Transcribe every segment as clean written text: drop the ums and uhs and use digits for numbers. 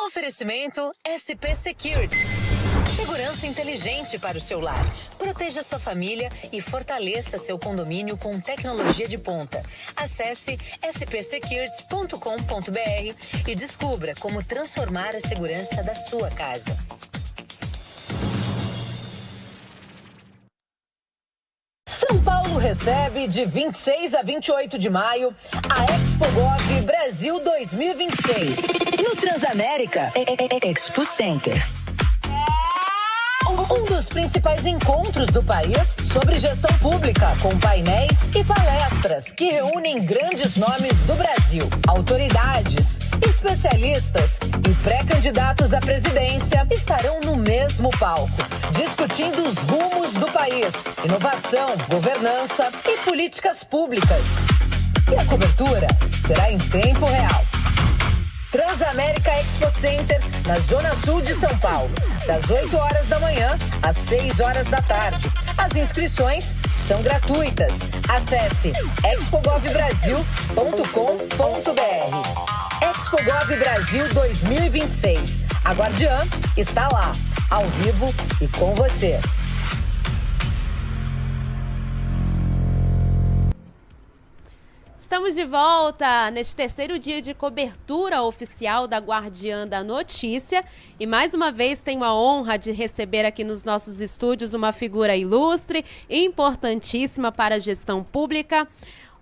Oferecimento SP Security. Segurança inteligente para o seu lar. Proteja sua família e fortaleça seu condomínio com tecnologia de ponta. Acesse spsecurity.com.br e descubra como transformar a segurança da sua casa. São Paulo recebe de 26 a 28 de maio a ExpoGov Brasil 2026 no Transamérica Expo Center. Um dos principais encontros do país sobre gestão pública, com painéis e palestras que reúnem grandes nomes do Brasil, autoridades, especialistas e pré-candidatos à presidência estarão no mesmo palco, discutindo os rumos do país, inovação, governança e políticas públicas. E a cobertura será em tempo real. Transamérica Expo Center, na Zona Sul de São Paulo, das 8 horas da manhã às 6 horas da tarde. As inscrições são gratuitas. Acesse expogovbrasil.com.br. ExpoGov Brasil 2026. A Guardiã está lá, ao vivo e com você. Estamos de volta neste terceiro dia de cobertura oficial da Guardiã da Notícia e mais uma vez tenho a honra de receber aqui nos nossos estúdios uma figura ilustre e importantíssima para a gestão pública.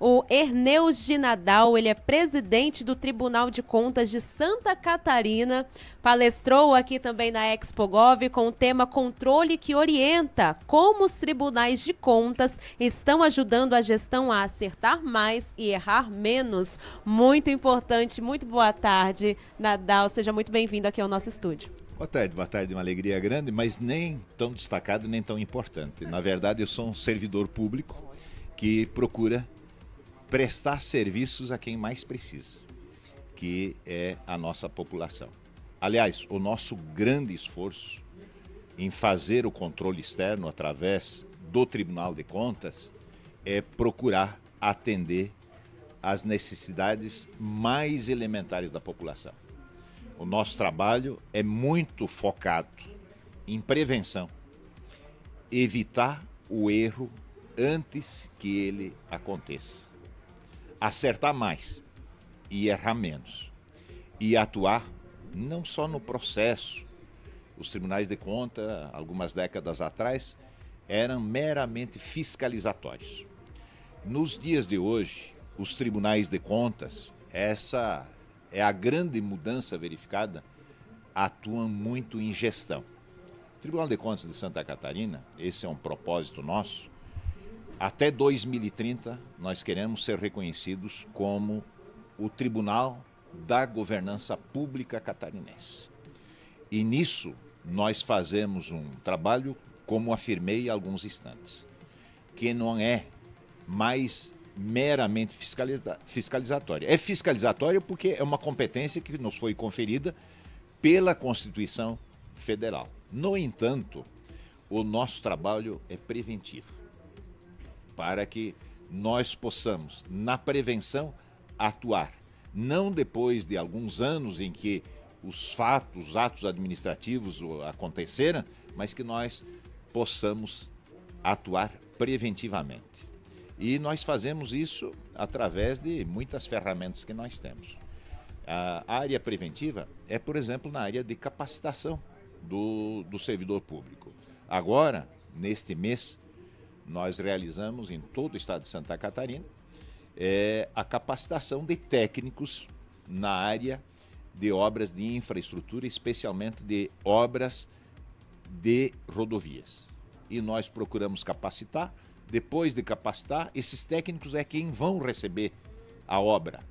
O Erneus de Nadal, ele é presidente do Tribunal de Contas de Santa Catarina, palestrou aqui também na ExpoGov com o tema Controle que orienta como os tribunais de contas estão ajudando a gestão a acertar mais e errar menos. Muito importante, muito boa tarde, Nadal, seja muito bem-vindo aqui ao nosso estúdio. Boa tarde, uma alegria grande, mas nem tão destacado, nem tão importante. Na verdade, eu sou um servidor público que procura prestar serviços a quem mais precisa, que é a nossa população. Aliás, o nosso grande esforço em fazer o controle externo através do Tribunal de Contas é procurar atender às necessidades mais elementares da população. O nosso trabalho é muito focado em prevenção, evitar o erro antes que ele aconteça. Acertar mais e errar menos. E atuar não só no processo. Os tribunais de conta, algumas décadas atrás, eram meramente fiscalizatórios. Nos dias de hoje, os tribunais de contas, essa é a grande mudança verificada, atuam muito em gestão. O Tribunal de Contas de Santa Catarina, esse é um propósito nosso. Até 2030, nós queremos ser reconhecidos como o Tribunal da Governança Pública Catarinense. E nisso, nós fazemos um trabalho, como afirmei há alguns instantes, que não é mais meramente fiscalizatório. É fiscalizatório porque é uma competência que nos foi conferida pela Constituição Federal. No entanto, o nosso trabalho é preventivo, para que nós possamos, na prevenção, atuar. Não depois de alguns anos em que os atos administrativos aconteceram, mas que nós possamos atuar preventivamente. E nós fazemos isso através de muitas ferramentas que nós temos. A área preventiva é, por exemplo, na área de capacitação do servidor público. Agora, neste mês, nós realizamos em todo o estado de Santa Catarina a capacitação de técnicos na área de obras de infraestrutura, especialmente de obras de rodovias. E nós procuramos capacitar. Depois de capacitar, esses técnicos é quem vão receber a obra,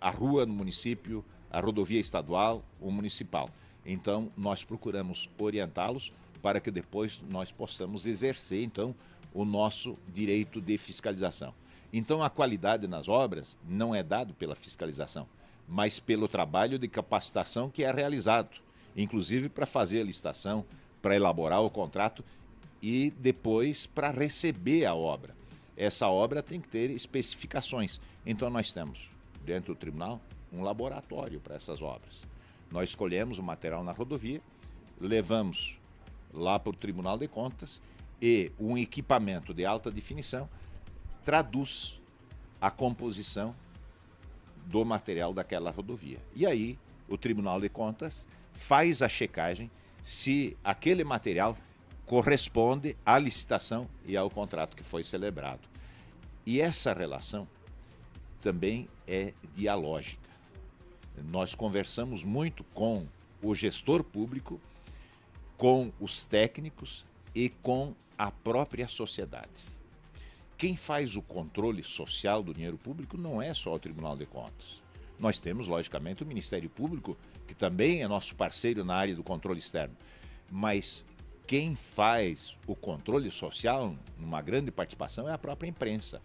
a rua no município, a rodovia estadual, o municipal. Então, nós procuramos orientá-los para que depois nós possamos exercer, então, o nosso direito de fiscalização. Então, a qualidade nas obras não é dado pela fiscalização, mas pelo trabalho de capacitação que é realizado, inclusive para fazer a licitação, para elaborar o contrato e depois para receber a obra. Essa obra tem que ter especificações. Então, nós temos, dentro do tribunal, um laboratório para essas obras. Nós escolhemos o material na rodovia, levamos lá para o Tribunal de Contas e um equipamento de alta definição traduz a composição do material daquela rodovia. E aí o Tribunal de Contas faz a checagem se aquele material corresponde à licitação e ao contrato que foi celebrado. E essa relação também é dialógica. Nós conversamos muito com o gestor público, com os técnicos e com a própria sociedade. Quem faz o controle social do dinheiro público não é só o Tribunal de Contas. Nós temos, logicamente, o Ministério Público, que também é nosso parceiro na área do controle externo. Mas quem faz o controle social, numa grande participação, é a própria imprensa.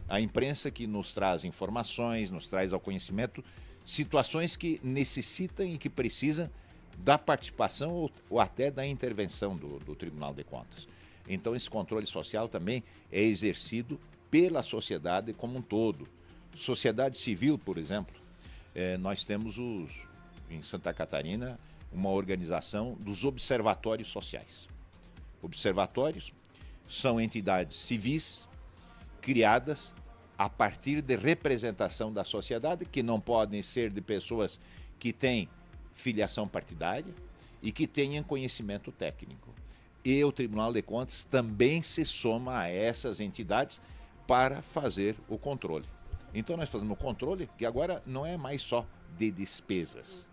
A imprensa que nos traz informações, nos traz ao conhecimento situações que necessitam e que precisam da participação ou até da intervenção do Tribunal de Contas. Então, esse controle social também é exercido pela sociedade como um todo. Sociedade civil, por exemplo, nós temos em Santa Catarina uma organização dos observatórios sociais. Observatórios são entidades civis criadas a partir de representação da sociedade, que não podem ser de pessoas que têm filiação partidária e que tenham conhecimento técnico. E o Tribunal de Contas também se soma a essas entidades para fazer o controle. Então nós fazemos o controle que agora não é mais só de despesas,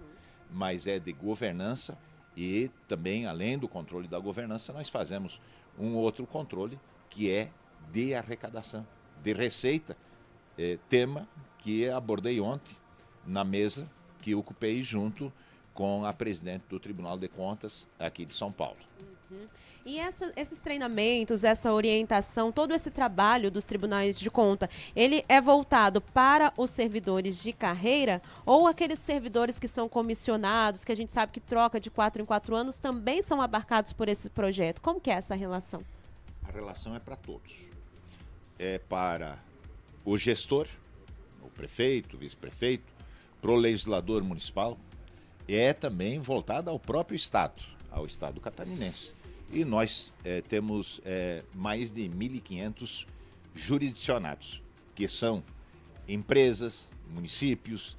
mas é de governança e também, além do controle da governança, nós fazemos um outro controle que é de arrecadação, de receita, tema que abordei ontem na mesa que ocupei junto com a presidente do Tribunal de Contas aqui de São Paulo. E esses treinamentos, essa orientação, todo esse trabalho dos tribunais de conta, ele é voltado para os servidores de carreira ou aqueles servidores que são comissionados, que a gente sabe que troca de 4 em 4 anos, também são abarcados por esse projeto? Como que é essa relação? A relação é para todos. É para o gestor, o prefeito, o vice-prefeito, para o legislador municipal, é também voltada ao próprio Estado, ao Estado catarinense. E nós temos mais de 1.500 jurisdicionados, que são empresas, municípios,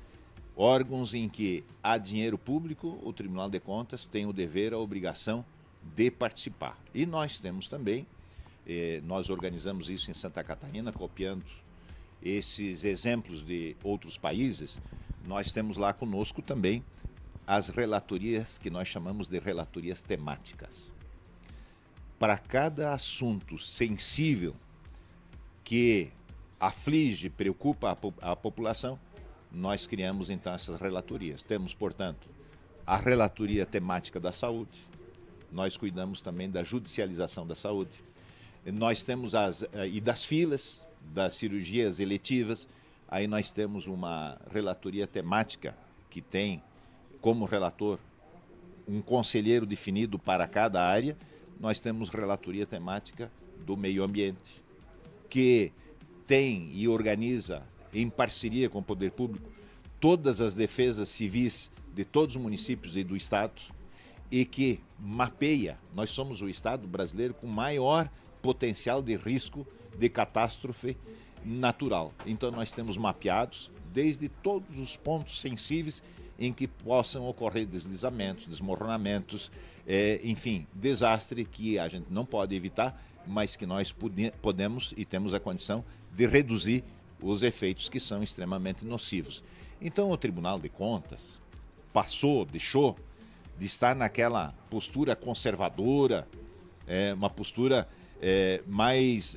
órgãos em que há dinheiro público, o Tribunal de Contas tem o dever, a obrigação de participar. E nós temos também, nós organizamos isso em Santa Catarina, copiando esses exemplos de outros países, nós temos lá conosco também as relatorias que nós chamamos de relatorias temáticas. Para cada assunto sensível que aflige, preocupa a população, nós criamos então essas relatorias. Temos, portanto, a relatoria temática da saúde, nós cuidamos também da judicialização da saúde, nós temos e das filas, das cirurgias eletivas, aí nós temos uma relatoria temática que tem como relator um conselheiro definido para cada área. Nós temos relatoria temática do meio ambiente, que tem e organiza, em parceria com o poder público, todas as defesas civis de todos os municípios e do Estado, e que mapeia, nós somos o Estado brasileiro com maior potencial de risco de catástrofe natural. Então nós temos mapeados desde todos os pontos sensíveis em que possam ocorrer deslizamentos, desmoronamentos, enfim, desastre que a gente não pode evitar, mas que nós podemos e temos a condição de reduzir os efeitos que são extremamente nocivos. Então o Tribunal de Contas deixou de estar naquela postura conservadora, uma postura mais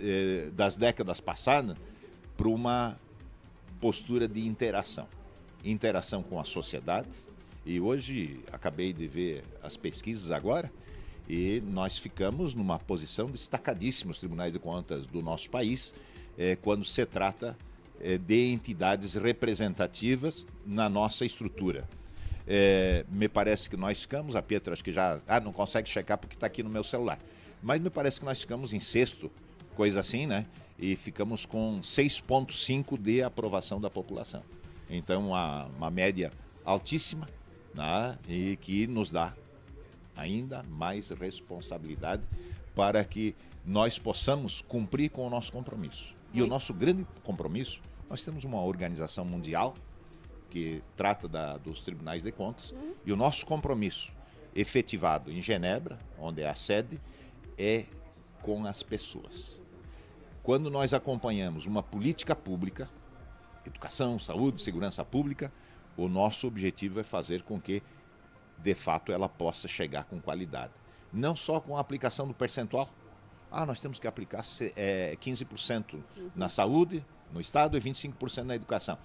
das décadas passadas, para uma postura de interação com a sociedade. E hoje acabei de ver as pesquisas agora e nós ficamos numa posição destacadíssima nos tribunais de contas do nosso país quando se trata de entidades representativas na nossa estrutura. Me parece que nós ficamos, a Pietra acho que já não consegue checar porque está aqui no meu celular, mas me parece que nós ficamos em sexto, coisa assim, né? E ficamos com 6,5 de aprovação da população. Então, uma média altíssima né? E que nos dá ainda mais responsabilidade para que nós possamos cumprir com o nosso compromisso. E o nosso grande compromisso, nós temos uma organização mundial que trata dos tribunais de contas, e o nosso compromisso efetivado em Genebra, onde é a sede, é com as pessoas. Quando nós acompanhamos uma política pública, educação, saúde, segurança pública, o nosso objetivo é fazer com que, de fato, ela possa chegar com qualidade. Não só com a aplicação do percentual. Nós temos que aplicar 15% na saúde, no Estado, e 25% na educação.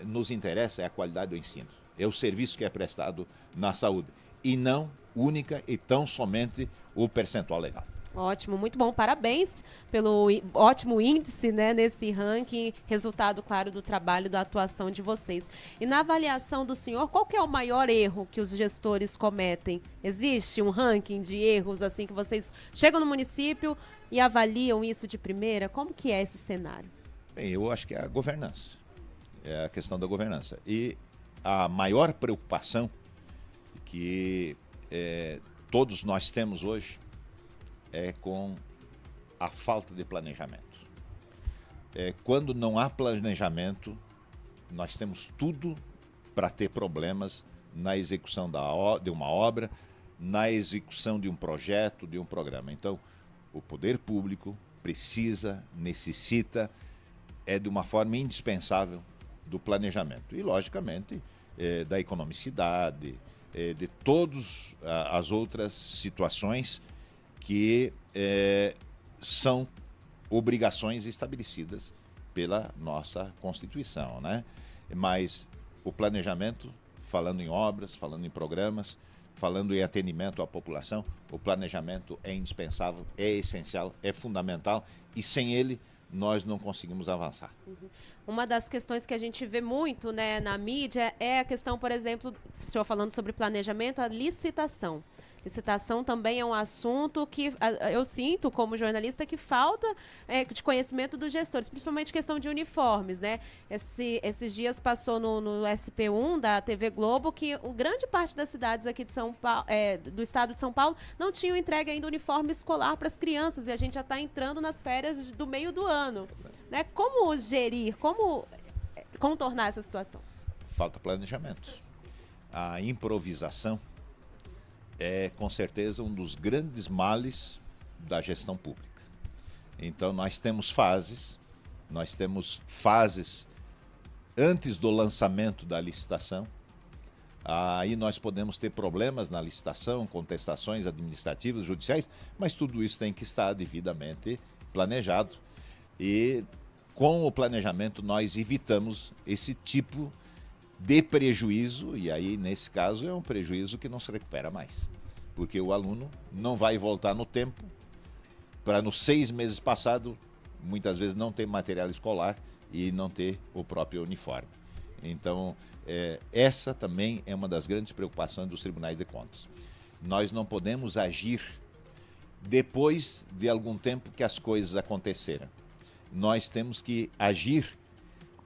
Nos interessa a qualidade do ensino. É o serviço que é prestado na saúde. E não única e tão somente o percentual legal. Ótimo, muito bom. Parabéns pelo ótimo índice, né, nesse ranking, resultado, claro, do trabalho, da atuação de vocês. E na avaliação do senhor, qual que é o maior erro que os gestores cometem? Existe um ranking de erros, assim, que vocês chegam no município e avaliam isso de primeira? Como que é esse cenário? Bem, eu acho que é a governança. É a questão da governança. E a maior preocupação que todos nós temos hoje é com a falta de planejamento. Quando não há planejamento, nós temos tudo para ter problemas na execução de uma obra, na execução de um projeto, de um programa. Então, o poder público necessita, de uma forma indispensável, do planejamento. E, logicamente, da economicidade, de todas as outras situações que são obrigações estabelecidas pela nossa Constituição, né? Mas o planejamento, falando em obras, falando em programas, falando em atendimento à população, o planejamento é indispensável, é essencial, é fundamental, e sem ele nós não conseguimos avançar. Uma das questões que a gente vê muito, né, na mídia é a questão, por exemplo, o senhor falando sobre planejamento, a licitação. Licitação também é um assunto que eu sinto, como jornalista, que falta de conhecimento dos gestores, principalmente questão de uniformes, né? Esses dias passou no SP1 da TV Globo que grande parte das cidades aqui de São Paulo, do estado de São Paulo não tinham entregue ainda uniforme escolar para as crianças, e a gente já está entrando nas férias do meio do ano, né? Como gerir, como contornar essa situação? Falta planejamento. A improvisação é, com certeza, um dos grandes males da gestão pública. Então, nós temos fases antes do lançamento da licitação. Aí nós podemos ter problemas na licitação, contestações administrativas, judiciais, mas tudo isso tem que estar devidamente planejado. E com o planejamento nós evitamos esse tipo de prejuízo, e aí nesse caso é um prejuízo que não se recupera mais, porque o aluno não vai voltar no tempo para nos 6 meses passados muitas vezes não ter material escolar e não ter o próprio uniforme. Então essa também é uma das grandes preocupações dos tribunais de contas. Nós não podemos agir depois de algum tempo que as coisas aconteceram. Nós temos que agir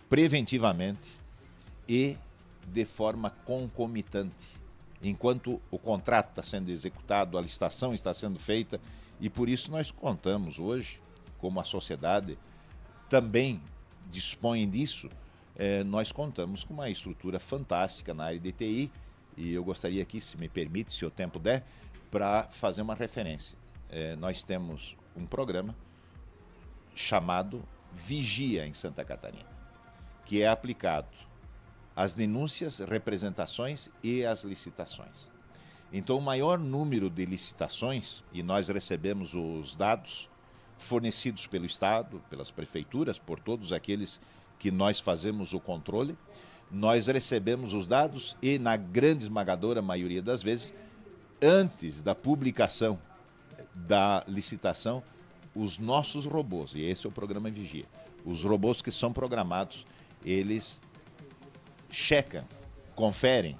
preventivamente e de forma concomitante, enquanto o contrato está sendo executado, a licitação está sendo feita, e por isso nós contamos hoje, como a sociedade também dispõe disso, nós contamos com uma estrutura fantástica na área de TI, e eu gostaria aqui, se me permite, se o tempo der, para fazer uma referência. Nós temos um programa chamado Vigia em Santa Catarina, que é aplicado às denúncias, representações e às licitações. Então, o maior número de licitações, e nós recebemos os dados fornecidos pelo Estado, pelas prefeituras, por todos aqueles que nós fazemos o controle, nós recebemos os dados e, na grande esmagadora maioria das vezes, antes da publicação da licitação, os nossos robôs, e esse é o programa Vigia, os robôs que são programados, eles checam, conferem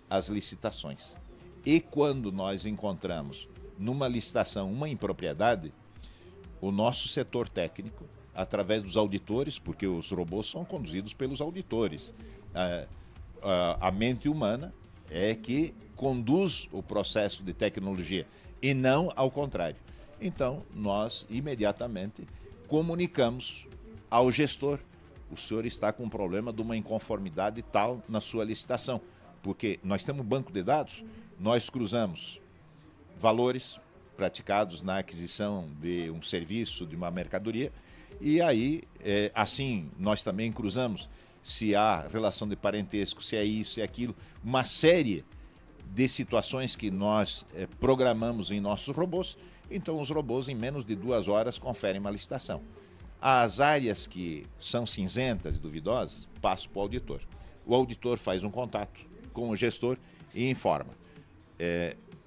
as licitações. E quando nós encontramos numa licitação uma impropriedade, o nosso setor técnico, através dos auditores, porque os robôs são conduzidos pelos auditores, a mente humana é que conduz o processo de tecnologia e não ao contrário. Então, nós imediatamente comunicamos ao gestor: o senhor está com um problema de uma inconformidade tal na sua licitação, porque nós temos um banco de dados, nós cruzamos valores praticados na aquisição de um serviço, de uma mercadoria, e aí, assim, nós também cruzamos se há relação de parentesco, se é isso, se é aquilo, uma série de situações que nós programamos em nossos robôs. Então, os robôs, em menos de 2 horas, conferem uma licitação. As áreas que são cinzentas e duvidosas, passam para o auditor. O auditor faz um contato com o gestor e informa: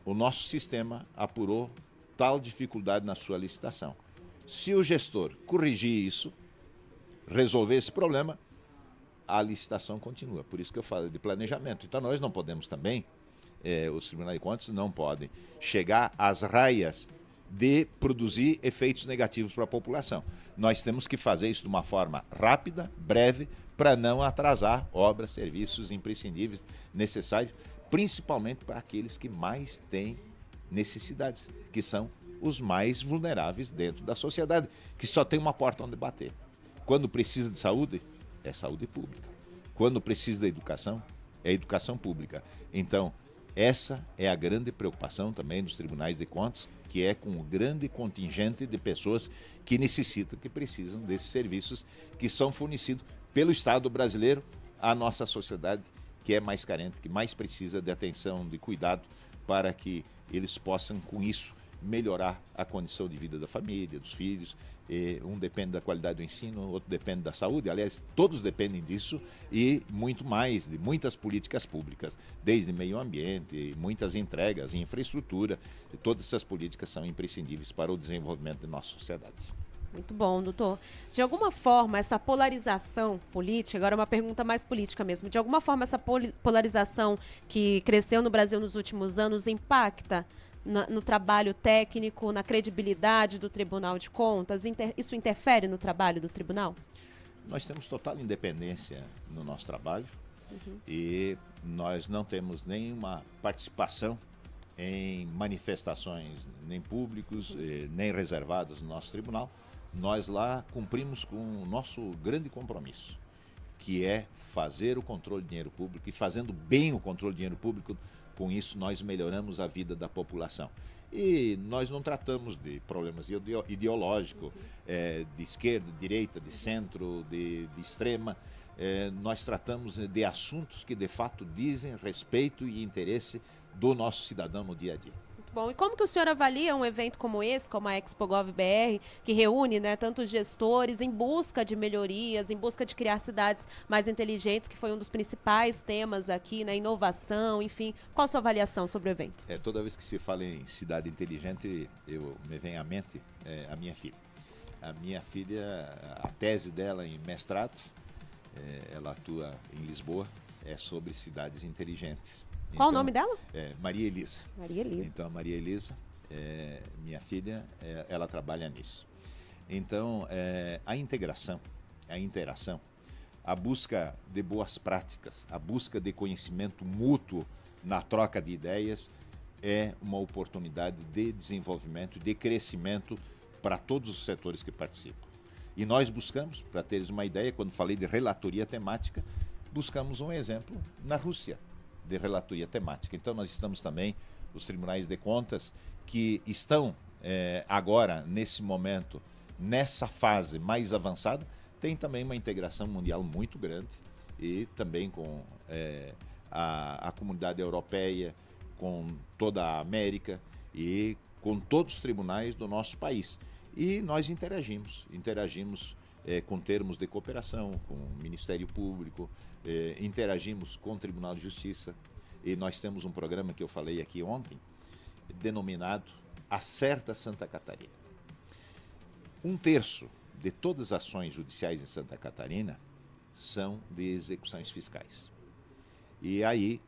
o nosso sistema apurou tal dificuldade na sua licitação. Se o gestor corrigir isso, resolver esse problema, a licitação continua. Por isso que eu falo de planejamento. Então, nós não podemos também, os tribunais de contas não podem chegar às raias de produzir efeitos negativos para a população. Nós temos que fazer isso de uma forma rápida, breve, para não atrasar obras, serviços imprescindíveis, necessários, principalmente para aqueles que mais têm necessidades, que são os mais vulneráveis dentro da sociedade, que só tem uma porta onde bater. Quando precisa de saúde, é saúde pública. Quando precisa da educação, é educação pública. Então, essa é a grande preocupação também dos tribunais de contas, que é com o grande contingente de pessoas que necessitam, que precisam desses serviços que são fornecidos pelo Estado brasileiro à nossa sociedade, que é mais carente, que mais precisa de atenção, de cuidado, para que eles possam, com isso, melhorar a condição de vida da família, dos filhos. Um depende da qualidade do ensino, outro depende da saúde. Aliás, todos dependem disso e muito mais de muitas políticas públicas, desde meio ambiente, muitas entregas em infraestrutura. Todas essas políticas são imprescindíveis para o desenvolvimento de nossa sociedade. Muito bom, doutor. De alguma forma, essa polarização política, agora uma pergunta mais política mesmo, de alguma forma essa polarização que cresceu no Brasil nos últimos anos impacta no trabalho técnico, na credibilidade do Tribunal de Contas? Isso interfere no trabalho do tribunal? Nós temos total independência no nosso trabalho e nós não temos nenhuma participação em manifestações nem públicos, nem reservadas no nosso tribunal. Nós lá cumprimos com o nosso grande compromisso, que é fazer o controle de dinheiro público, e fazendo bem o controle de dinheiro público, com isso nós melhoramos a vida da população. E nós não tratamos de problemas ideológicos, de esquerda, de direita, de centro, de extrema. Nós tratamos de assuntos que de fato dizem respeito e interesse do nosso cidadão no dia a dia. Bom, e como que o senhor avalia um evento como esse, como a ExpoGov BR, que reúne, né, tantos gestores em busca de melhorias, em busca de criar cidades mais inteligentes, que foi um dos principais temas aqui, né, inovação, enfim. Qual a sua avaliação sobre o evento? Toda vez que se fala em cidade inteligente, me vem à mente a minha filha. A minha filha, a tese dela em mestrado, ela atua em Lisboa, é sobre cidades inteligentes. Qual o nome dela? Maria Elisa. Maria Elisa. Então, a Maria Elisa, minha filha, ela trabalha nisso. Então, a integração, a interação, a busca de boas práticas, a busca de conhecimento mútuo na troca de ideias é uma oportunidade de desenvolvimento, de crescimento para todos os setores que participam. E nós buscamos, para teres uma ideia, quando falei de relatoria temática, buscamos um exemplo na Rússia, de relatoria temática. Então, nós estamos também, os tribunais de contas, que estão agora, nesse momento, nessa fase mais avançada, tem também uma integração mundial muito grande, e também com a comunidade europeia, com toda a América e com todos os tribunais do nosso país. E nós interagimos com termos de cooperação, com o Ministério Público, interagimos com o Tribunal de Justiça, e nós temos um programa que eu falei aqui ontem, denominado Acerta Santa Catarina. 1/3 de todas as ações judiciais em Santa Catarina são de execuções fiscais. E aí,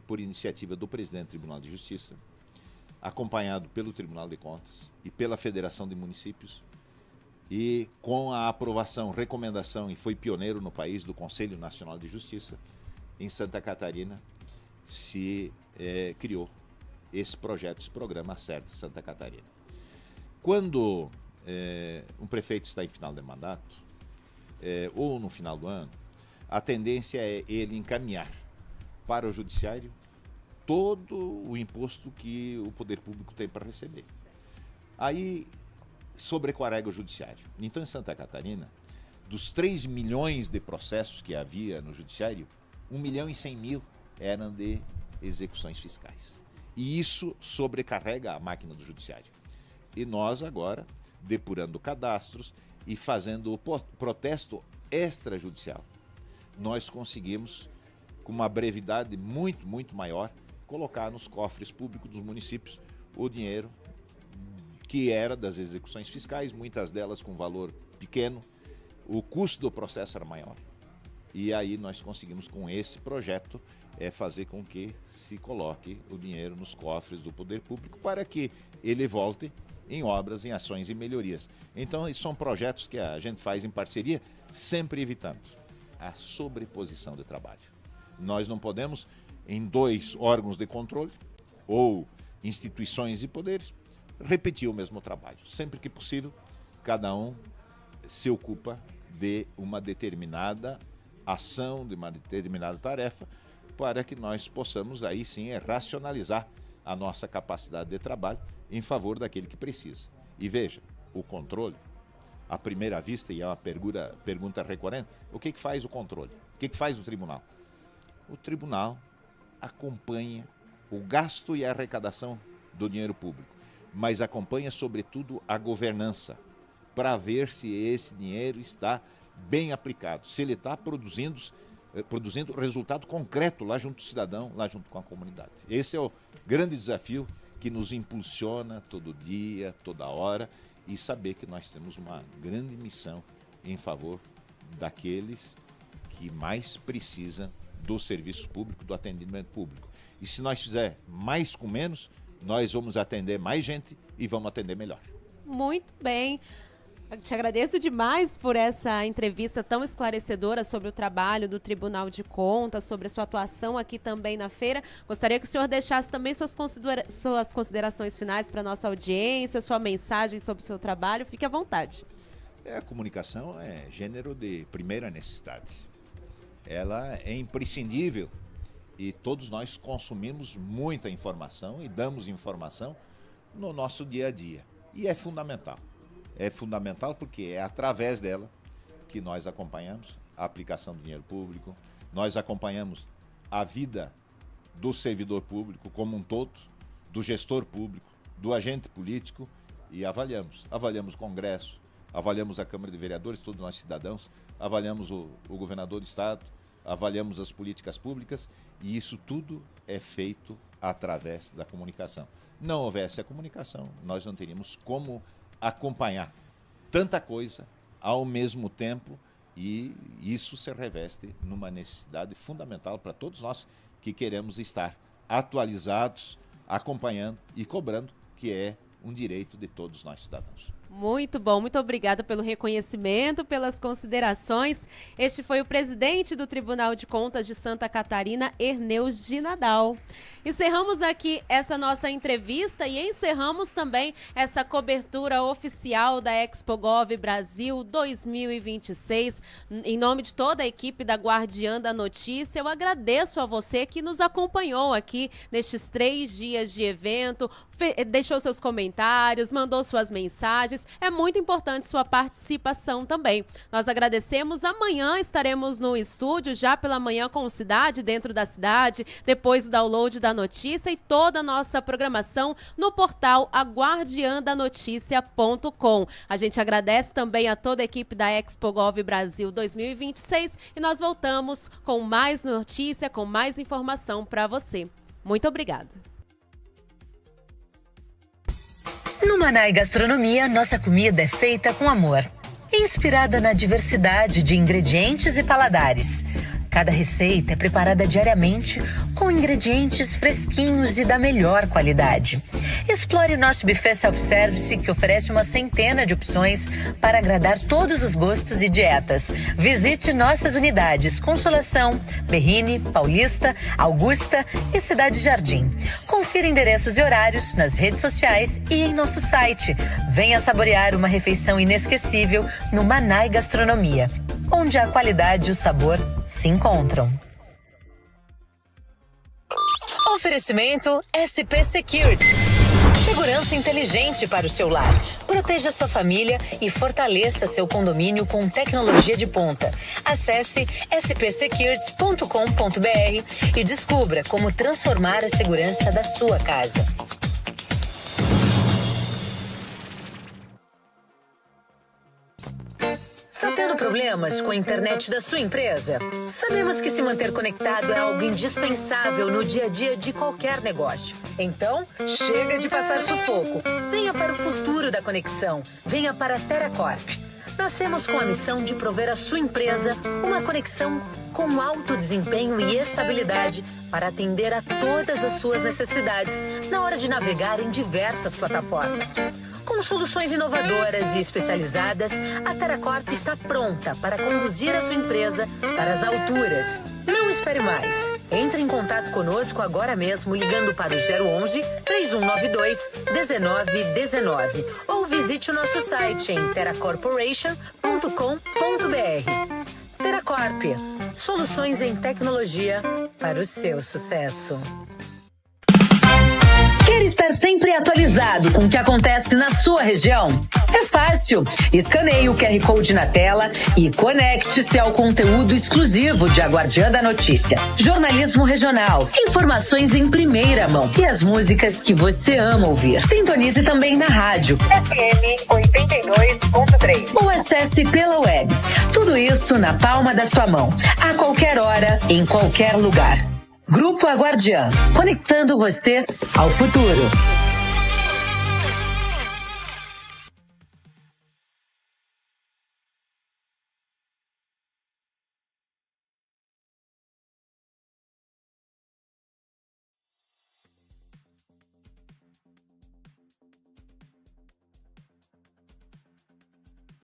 por iniciativa do presidente do Tribunal de Justiça, acompanhado pelo Tribunal de Contas e pela Federação de Municípios, e com a aprovação, recomendação, e foi pioneiro no país, do Conselho Nacional de Justiça, em Santa Catarina, se criou esse projeto, esse programa Acerta Santa Catarina. Quando um prefeito está em final de mandato, ou no final do ano, a tendência é ele encaminhar para o judiciário todo o imposto que o poder público tem para receber. Aí sobrecarrega o judiciário. Então, em Santa Catarina, dos 3 milhões de processos que havia no judiciário, 1.100.000 eram de execuções fiscais. E isso sobrecarrega a máquina do judiciário. E nós agora, depurando cadastros e fazendo o protesto extrajudicial, nós conseguimos, com uma brevidade muito, muito maior, colocar nos cofres públicos dos municípios o dinheiro que era das execuções fiscais, muitas delas com valor pequeno. O custo do processo era maior. E aí nós conseguimos, com esse projeto, fazer com que se coloque o dinheiro nos cofres do poder público para que ele volte em obras, em ações e melhorias. Então, são projetos que a gente faz em parceria, sempre evitando a sobreposição de trabalho. Nós não podemos, em 2 órgãos de controle ou instituições e poderes, repetir o mesmo trabalho. Sempre que possível, cada um se ocupa de uma determinada ação, de uma determinada tarefa, para que nós possamos aí sim racionalizar a nossa capacidade de trabalho em favor daquele que precisa. E veja, o controle, à primeira vista, e é uma pergunta recorrente, o que faz o controle? O que faz o tribunal? O tribunal acompanha o gasto e a arrecadação do dinheiro público, mas acompanha, sobretudo, a governança, para ver se esse dinheiro está bem aplicado, se ele está produzindo resultado concreto lá junto do cidadão, lá junto com a comunidade. Esse é o grande desafio que nos impulsiona todo dia, toda hora, e saber que nós temos uma grande missão em favor daqueles que mais precisam do serviço público, do atendimento público. E se nós fizer mais com menos, nós vamos atender mais gente e vamos atender melhor. Muito bem. Eu te agradeço demais por essa entrevista tão esclarecedora sobre o trabalho do Tribunal de Contas, sobre a sua atuação aqui também na feira. Gostaria que o senhor deixasse também suas considerações finais para a nossa audiência, sua mensagem sobre o seu trabalho. Fique à vontade. A comunicação é gênero de primeira necessidade. Ela é imprescindível e todos nós consumimos muita informação e damos informação no nosso dia a dia. E é fundamental. É fundamental porque é através dela que nós acompanhamos a aplicação do dinheiro público, nós acompanhamos a vida do servidor público como um todo, do gestor público, do agente político e avaliamos. Avaliamos o Congresso, avaliamos a Câmara de Vereadores, todos nós cidadãos, avaliamos o governador do Estado, avaliamos as políticas públicas e isso tudo é feito através da comunicação. Não houvesse a comunicação, nós não teríamos como acompanhar tanta coisa ao mesmo tempo e isso se reveste numa necessidade fundamental para todos nós que queremos estar atualizados, acompanhando e cobrando, que é um direito de todos nós cidadãos. Muito bom, muito obrigada pelo reconhecimento, pelas considerações. Este foi o presidente do Tribunal de Contas de Santa Catarina, Erneus de Nadal. Encerramos aqui essa nossa entrevista e encerramos também essa cobertura oficial da ExpoGov Brasil 2026. Em nome de toda a equipe da Guardiã da Notícia, eu agradeço a você que nos acompanhou aqui nestes 3 dias de evento, deixou seus comentários, mandou suas mensagens. É muito importante sua participação também. Nós agradecemos. Amanhã estaremos no estúdio, já pela manhã com o Cidade, dentro da cidade, depois do download da notícia e toda a nossa programação no portal aguardiandanoticia.com. A gente agradece também a toda a equipe da ExpoGov Brasil 2026 e nós voltamos com mais notícia, com mais informação para você. Muito obrigada. No Manai Gastronomia, nossa comida é feita com amor. Inspirada na diversidade de ingredientes e paladares. Cada receita é preparada diariamente com ingredientes fresquinhos e da melhor qualidade. Explore nosso buffet self-service, que oferece uma centena de opções para agradar todos os gostos e dietas. Visite nossas unidades Consolação, Berrini, Paulista, Augusta e Cidade Jardim. Confira endereços e horários nas redes sociais e em nosso site. Venha saborear uma refeição inesquecível no Manai Gastronomia, onde a qualidade e o sabor se encontram. Oferecimento SP Security. Segurança inteligente para o seu lar. Proteja sua família e fortaleça seu condomínio com tecnologia de ponta. Acesse spsecurity.com.br e descubra como transformar a segurança da sua casa. Está tendo problemas com a internet da sua empresa? Sabemos que se manter conectado é algo indispensável no dia a dia de qualquer negócio. Então, chega de passar sufoco. Venha para o futuro da conexão. Venha para a TerraCorp. Nascemos com a missão de prover à sua empresa uma conexão com alto desempenho e estabilidade para atender a todas as suas necessidades na hora de navegar em diversas plataformas. Com soluções inovadoras e especializadas, a TerraCorp está pronta para conduzir a sua empresa para as alturas. Não espere mais. Entre em contato conosco agora mesmo ligando para o 011 3192 1919 ou visite o nosso site em terracorporation.com.br. TerraCorp, soluções em tecnologia para o seu sucesso. Quer estar sempre atualizado com o que acontece na sua região? É fácil. Escaneie o QR Code na tela e conecte-se ao conteúdo exclusivo de A Guardiã da Notícia. Jornalismo regional, informações em primeira mão e as músicas que você ama ouvir. Sintonize também na rádio FM 82.3 ou acesse pela web. Tudo isso na palma da sua mão, a qualquer hora, em qualquer lugar. Grupo A Guardiã, conectando você ao futuro.